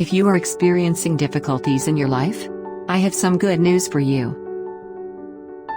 If you are experiencing difficulties in your life, I have some good news for you.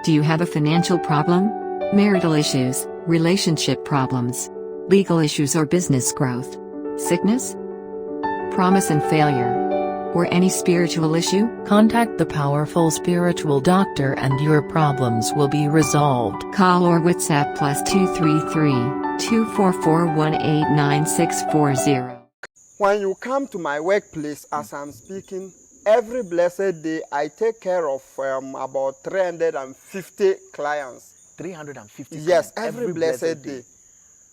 Do you have a financial problem, marital issues, relationship problems, legal issues or business growth, sickness, promise and failure, or any spiritual issue? Contact the powerful spiritual doctor and your problems will be resolved. Call or WhatsApp +233-244-189-640. When you come to my workplace as I'm speaking, every blessed day I take care of about 350 clients. 350 Yes, clients every blessed day.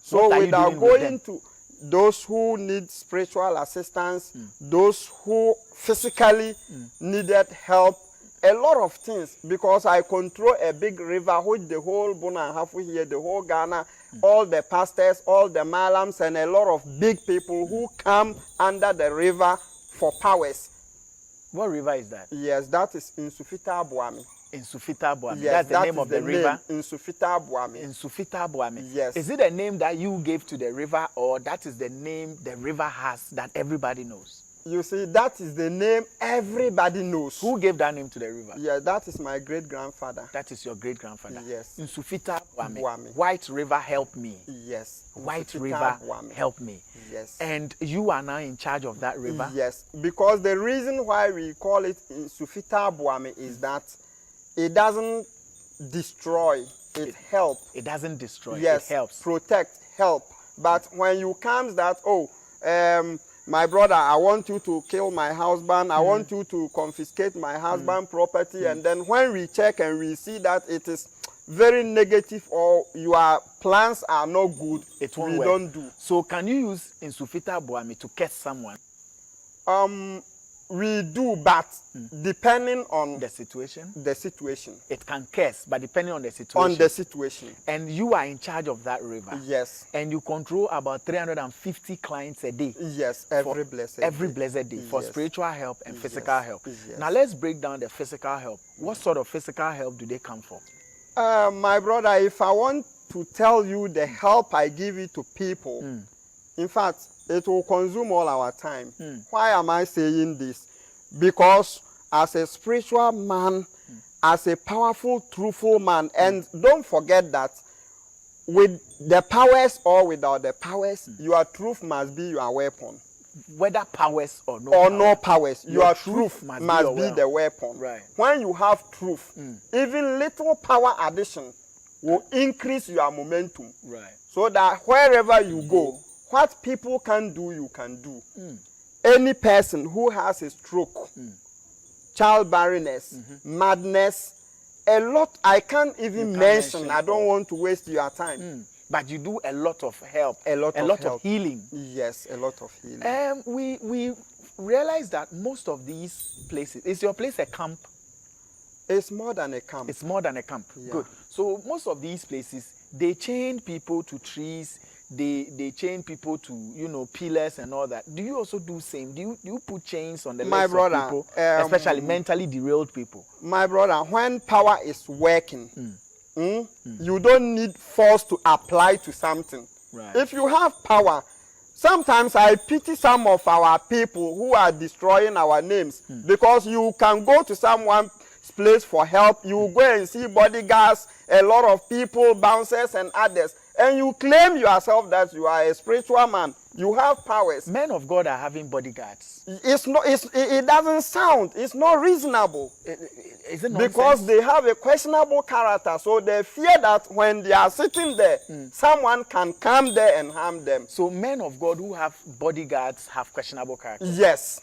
So What are you without doing with going to those who need spiritual assistance, those who physically needed help, a lot of things, because I control a big river which the whole Bona and Hafu here, the whole Ghana, all the pastors, all the malams, and a lot of big people who come under the river for powers. What river is that? Yes, that is Insufita Buami. Insufita Buami. Yes, That's the name of the river. Insufita Buami. Insufita Buami. Yes. Is it a name that you gave to the river, or that is the name the river has that everybody knows? You see, that is the name everybody knows. Who gave that name to the river? Yeah, that is my great-grandfather. That is your great-grandfather? Yes. Insufita Buami. Buami. White River, help me. Yes. White Insufita River, Buami. help me. Yes. And you are now in charge of that river? Yes, because the reason why we call it Insufita Buami is that it doesn't destroy, it helps. It doesn't destroy, Yes, it helps. protect, help. But when you comes that, my brother, I want you to kill my husband, I want you to confiscate my husband's property, and then when we check and we see that it is very negative or your plans are not good, It won't we work. don't do. So can you use Insufita Buami to catch someone? We do, but depending on The situation? the situation. It can curse, but depending on the situation. On the situation. And you are in charge of that river. Yes. And you control about 350 clients a day. Yes, every blessed Every day. blessed day for Yes. spiritual help and physical Yes. help. Yes. Now let's break down the physical help. What sort of physical help do they come for? My brother, if I want to tell you the help I give it to people, in fact, it will consume all our time. Why am I saying this? Because as a spiritual man, as a powerful, truthful man, and don't forget that with the powers or without the powers, your truth must be your weapon. Whether powers or no Or powers. no powers, your truth truth must must be your be the weapon. Right. When you have truth, even little power addition will increase your momentum. Right. So that wherever you go, what people can do, you can do. Any person who has a stroke, childbarrenness, madness, a lot, I can't even mention. I don't want to waste your time. But you do a lot of help. A lot of help. healing. Yes, a lot of healing. We realize that most of these places, is your place a camp? It's more than a camp. It's more than a camp. Yeah. Good. So most of these places, they chain people to trees. They chain people to, pillars and all that. Do you also do same? Do you put chains on the legs of people, especially mentally derailed people? My brother, when power is working, you don't need force to apply to something. Right. If you have power, sometimes I pity some of our people who are destroying our names, because you can go to someone's place for help, you go and see bodyguards, a lot of people, bouncers and others, and you claim yourself that you are a spiritual man. You have powers. Men of God are having bodyguards. It doesn't sound, it's not reasonable. Is it Because nonsense? they have a questionable character, so they fear that when they are sitting there, someone can come there and harm them. So men of God who have bodyguards have questionable character. Yes.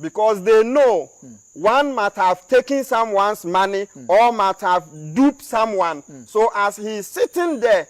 Because they know one might have taken someone's money or might have duped someone. So as he is sitting there,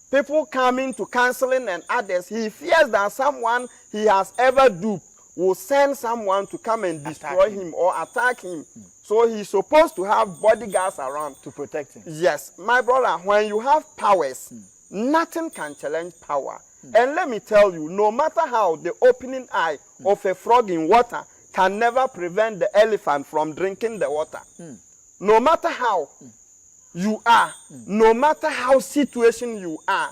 people coming to counseling and others, he fears that someone he has ever duped will send someone to come and destroy him or attack him. So he's supposed to have bodyguards around To protect him. Yes, my brother, when you have powers, nothing can challenge power. And let me tell you, no matter how the opening eye of a frog in water can never prevent the elephant from drinking the water. No matter how you are, no matter how situation you are,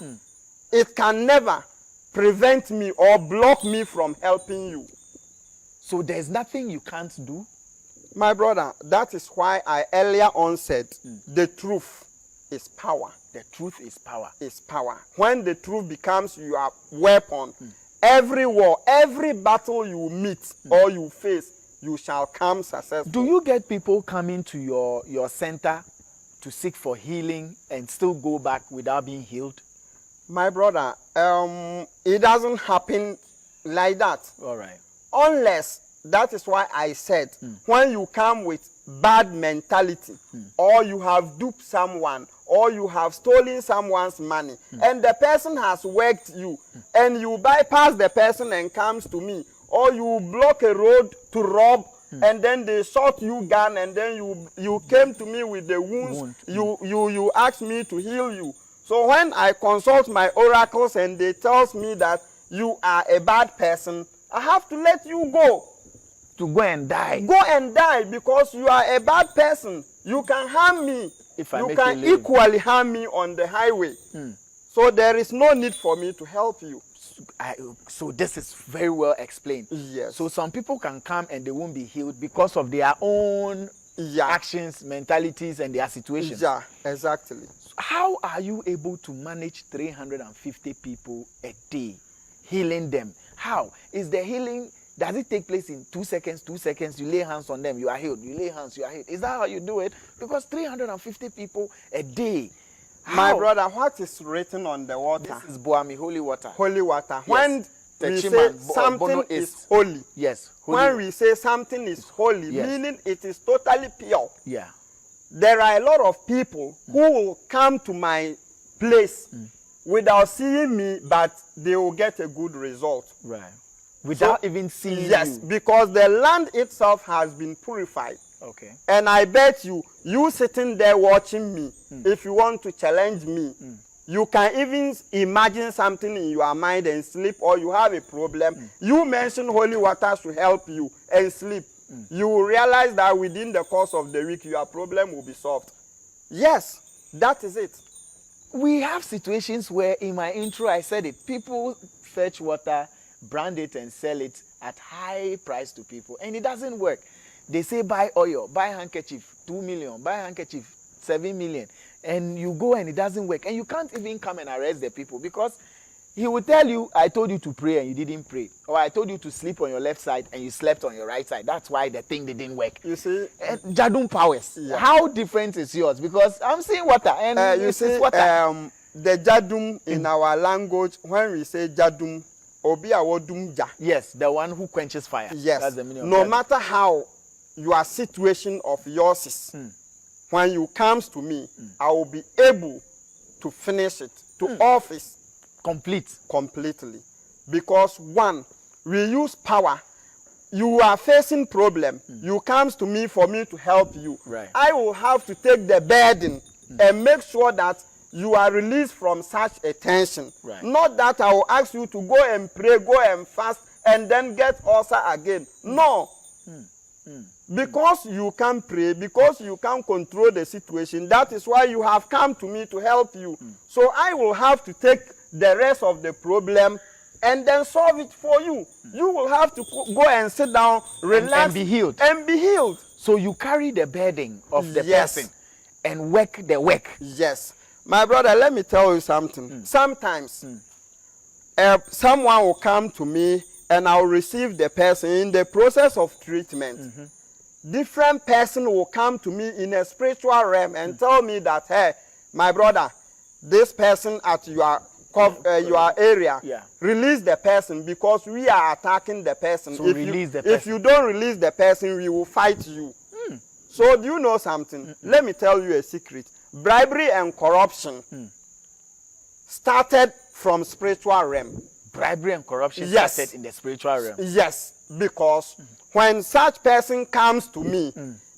it can never prevent me or block me from helping you. So there's nothing you can't do? My brother, that is why I earlier on said the truth is power. The truth is power. Is power. When the truth becomes your weapon, every war, every battle you meet or you face, you shall come successful. Do you get people coming to your center to seek for healing and still go back without being healed? My brother, it doesn't happen like that. All right. Unless, that is why I said, when you come with bad mentality, or you have duped someone, or you have stolen someone's money, and the person has worked you, and you bypass the person and comes to me, or you block a road to rob, and then they shot you gun, and then you came to me with the wounds, you asked me to heal you. So when I consult my oracles and they tells me that you are a bad person, I have to let you go. To go and die. Go and die because you are a bad person. You can harm me. If I you make can equally harm me on the highway. So there is no need for me to help you. So this is very well explained. Yes. So some people can come and they won't be healed because of their own actions, mentalities, and their situations. Yeah, exactly. How are you able to manage 350 people a day, healing them? How? Is the healing, does it take place in 2 seconds, 2 seconds, you lay hands on them, you are healed, you lay hands, you are healed? Is that how you do it? Because 350 people a day. How? My brother, what is written on the water? This is Boami, holy water. Holy water. Yes. When we say something is holy. Yes. When we say something is holy, yes, meaning it is totally pure. Yeah. There are a lot of people who will come to my place without seeing me, but they will get a good result. Right. Without even seeing you. Yes, because the land itself has been purified. Okay. And I bet you sitting there watching me, if you want to challenge me, you can even imagine something in your mind and sleep, or you have a problem. You mention holy water to help you and sleep. You will realize that within the course of the week, your problem will be solved. Yes, that is it. We have situations where in my intro I said it. People fetch water, brand it and sell it at high price to people, and it doesn't work. They say buy oil, buy handkerchief, 2 million, buy handkerchief, 7 million. And you go and it doesn't work. And you can't even come and arrest the people because he will tell you, I told you to pray and you didn't pray. Or I told you to sleep on your left side and you slept on your right side. That's why the thing didn't work. You see? Gyadum Powers. Yeah. How different is yours? Because I'm seeing water and you see, water. The Gyadum in our language, when we say Gyadum, Obi awodum ja. Yes, the one who quenches fire. Yes. That's the meaning of no Gyadum. matter how your situation of yours is, when you comes to me, I will be able to finish it to office completely. Because one, we use power. You are facing problem. You comes to me for me to help you. Right. I will have to take the burden and make sure that you are released from such a tension. Right. Not that I will ask you to go and pray, go and fast, and then get ulcer again. No. Because you can pray, because you can control the situation, that is why you have come to me to help you. So I will have to take the rest of the problem and then solve it for you. You will have to go and sit down, relax, and be healed. And be healed. So you carry the burden of the person and work the work. Yes. My brother, let me tell you something. Sometimes someone will come to me and I will receive the person in the process of treatment. Different person will come to me in a spiritual realm and tell me that, hey, my brother, this person at your area, release the person because we are attacking the person. So if you don't release the person, we will fight you. So do you know something? Let me tell you a secret. Bribery and corruption started from spiritual realm. Bribery and corruption started in the spiritual realm. Yes, because when such person comes to me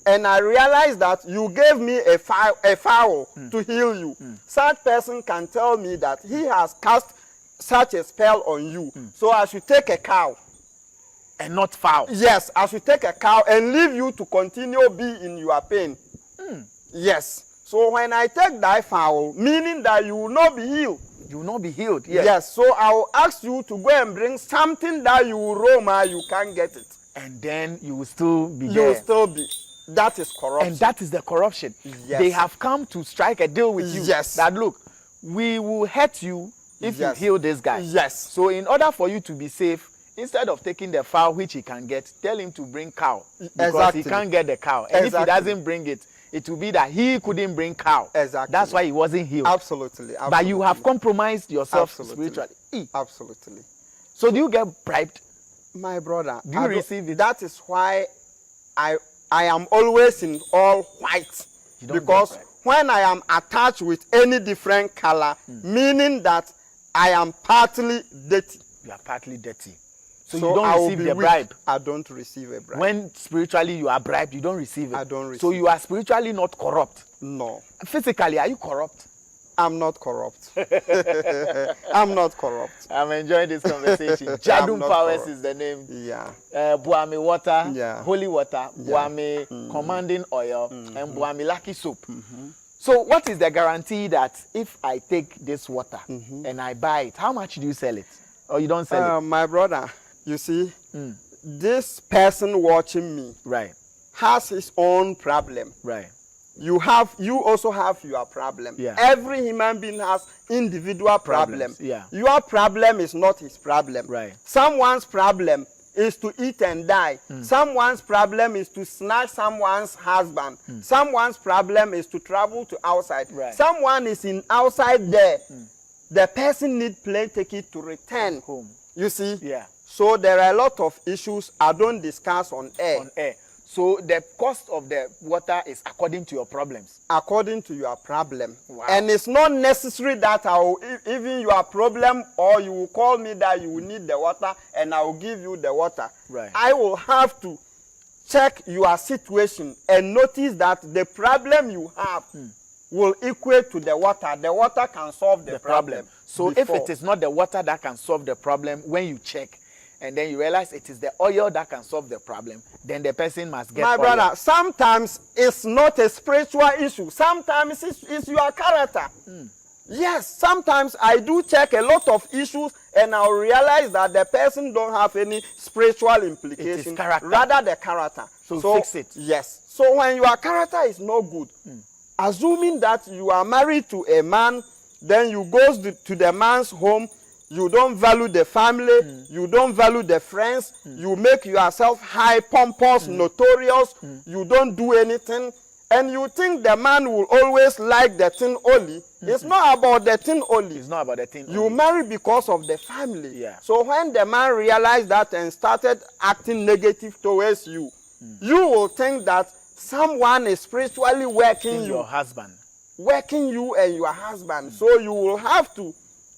and I realize that you gave me a fowl to heal you, such person can tell me that he has cast such a spell on you. So I should take a cow. And not fowl. Yes, I should take a cow and leave you to continue be in your pain. Yes. So when I take that fowl, meaning that you will not be healed. You will not be healed. Yes. Yes. So I will ask you to go and bring something that you will Roma, you can't get it. And then you will still be You there. will still be. That is corruption. And that is the corruption. Yes. They have come to strike a deal with you. Yes. That look, we will hurt you if Yes. you heal this guy. Yes. So in order for you to be safe, instead of taking the fowl which he can get, tell him to bring cow. Because Exactly. he can't get the cow. And if he Exactly. doesn't bring it, it will be that he couldn't bring cow. Exactly. That's why he wasn't healed. Absolutely. But you have compromised yourself Absolutely. spiritually. Absolutely. So do you get bribed? My brother, Do you receive it? That is why I am always in all white. You don't Because get bribed. when I am attached with any different color, meaning that I am partly dirty. You are partly dirty. So So you I don't will receive be the weak. bribe. I don't receive a bribe. When spiritually you are bribed, you don't receive it. I don't receive So you are spiritually not corrupt. No, Physically, are you corrupt? I'm not corrupt. I'm not corrupt. I'm enjoying this conversation. Gyadum not Powers corrupt. is the name. Yeah. Buami water, Yeah. holy water, Yeah. Buami commanding oil, and Buami lucky soap. So what is the guarantee that if I take this water and I buy it, how much do you sell it? Or you don't sell it? My brother, you see, this person watching me Right, has his own problem. right. You also have your problem. Yeah. Every human being has individual problem. Problems, yeah. Your problem is not his problem. Right. Someone's problem is to eat and die. Someone's problem is to snatch someone's husband. Someone's problem is to travel to outside. Right. Someone is in outside there. The person need plane ticket to return Home. You see? Yeah. So there are a lot of issues I don't discuss on air. On air. So the cost of the water is according to your problems. According to your problem. Wow. And it's not necessary that I will, even your problem, or you will call me that you will need the water and I will give you the water. Right. I will have to check your situation and notice that the problem you have will equate to the water. The water can solve the problem. So if before. it is not the water that can solve the problem, when you check and then you realize it is the oil that can solve the problem, then the person must get My oil. brother, sometimes it's not a spiritual issue. Sometimes it's your character. Yes, sometimes I do check a lot of issues and I'll realize that the person don't have any spiritual implication. character. Rather the character. So fix it. Yes. So when your character is not good, assuming that you are married to a man, then you go to the man's home, you don't value the family, you don't value the friends, you make yourself high, pompous, notorious, you don't do anything, and you think the man will always like the thing only. It's not about the thing only. It's not about the thing. You only. marry because of the family. Yeah. So when the man realized that and started acting negative towards you, you will think that someone is spiritually working your husband. working you and your husband. So you will have to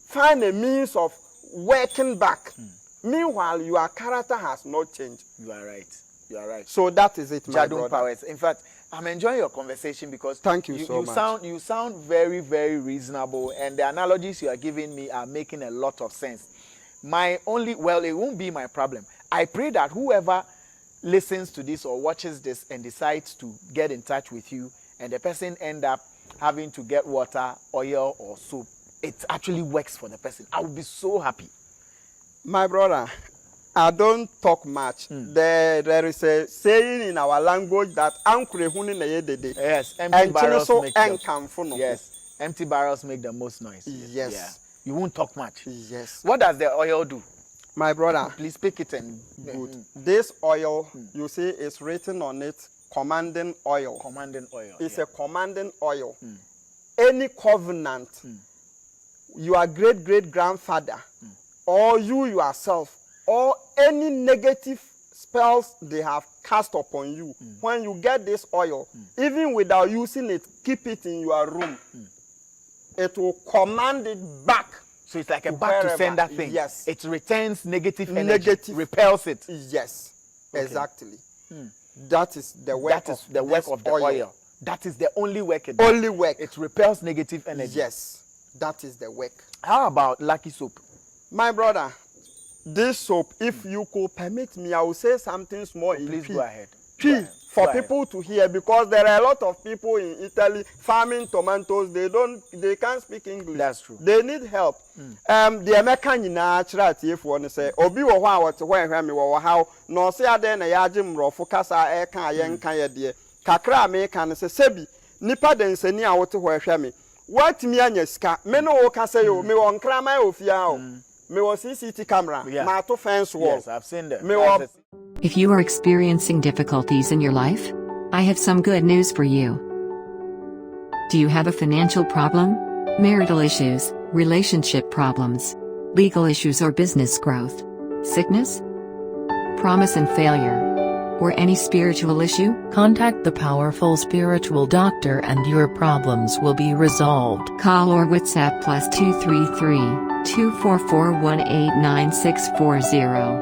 find a means of working back. Meanwhile, your character has not changed. You are right. You are right. So that is it, my Gyadum brother. Powers. In fact, I'm enjoying your conversation because Thank you so much. You sound very, very reasonable, and the analogies you are giving me are making a lot of sense. It won't be my problem. I pray that whoever listens to this or watches this and decides to get in touch with you, and the person end up having to get water, oil, or soap, it actually works for the person. I will be so happy. My brother, I don't talk much. There is a saying in our language that Yes, empty barrels make yes. Empty barrels make the most noise. Yes. Yeah. You won't talk much. Yes. What does the oil do? My brother, Please pick it and good. This oil, you see, is written on it, commanding oil. Commanding oil. It's a commanding oil. Any covenant, your great-great-grandfather, or you yourself, or any negative spells they have cast upon you, when you get this oil, even without using it, keep it in your room. It will command it back. So it's like a back to sender thing. Yes. It returns negative energy. Negative. Repels it. Yes, Okay. exactly. That is the work That is the work this of the oil. That is the only work it does. Only work. It repels negative energy. Yes, that is the work. How about lucky soap? My brother, this soap, if you could permit me, I will say something small in Please P. go ahead. speak for people to hear, because there are a lot of people in Italy farming tomatoes. They can't speak English. That's true. They need help. The American chira if one say obi wo ho a wote ho ehwe me wo how no se ade na ya agye mrofo kasa e kan ye nkan ye de kakra me kan se sebi nipa densani a wote ho ehwe me what me anya sika me no wo ka say yo me won krama ofia o me wo CCTV camera ma to fence wall. Yes, I've seen them. Me wo. If you are experiencing difficulties in your life, I have some good news for you. Do you have a financial problem, marital issues, relationship problems, legal issues or business growth, sickness, promise and failure, or any spiritual issue? Contact the powerful spiritual doctor and your problems will be resolved. Call or WhatsApp +233 244 189 640.